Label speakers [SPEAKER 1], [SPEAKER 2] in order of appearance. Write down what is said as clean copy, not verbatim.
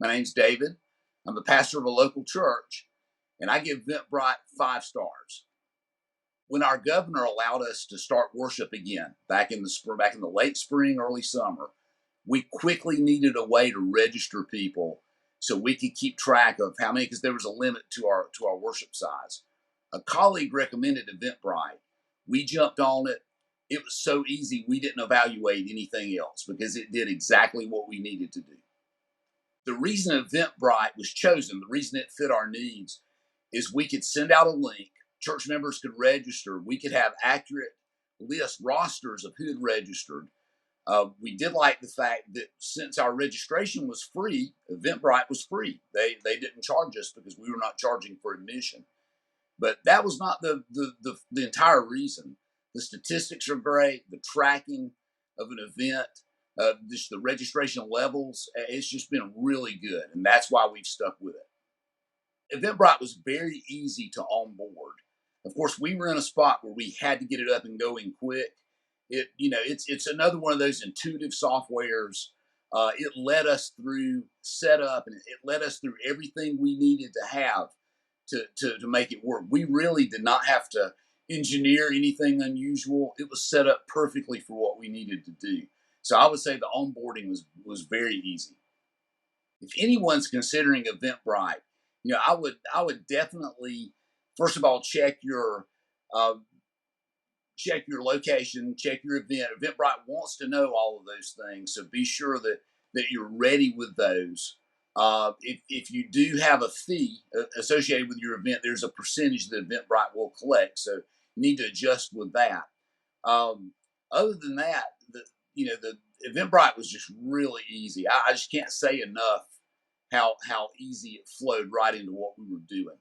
[SPEAKER 1] My name's David. I'm the pastor of a local church, and I give Eventbrite 5 stars. When our governor allowed us to start worship again back in the late spring, early summer, we quickly needed a way to register people so we could keep track of how many, because there was a limit to our worship size. A colleague recommended Eventbrite. We jumped on it. It was so easy we didn't evaluate anything else because it did exactly what we needed to do. The reason Eventbrite was chosen, the reason it fit our needs, is we could send out a link, church members could register, we could have accurate rosters of who had registered. We did like the fact that since our registration was free, Eventbrite was free. They didn't charge us because we were not charging for admission. But that was not the entire reason. The statistics are great. The tracking of an event, just the registration levels, it's just been really good, and that's why we've stuck with it. Eventbrite was very easy to onboard. Of course, we were in a spot where we had to get it up and going quick. It's another one of those intuitive softwares. It led us through setup, and it led us through everything we needed to have to make it work. We really did not have to engineer anything unusual. It was set up perfectly for what we needed to do. So I would say the onboarding was very easy. If anyone's considering Eventbrite, I would definitely first of all uh, check your location, check your event. Eventbrite wants to know all of those things, so be sure that you're ready with those. If you do have a fee associated with your event, there's a percentage that Eventbrite will collect, so you need to adjust with that. Other than that, the Eventbrite was just really easy. I just can't say enough how easy it flowed right into what we were doing.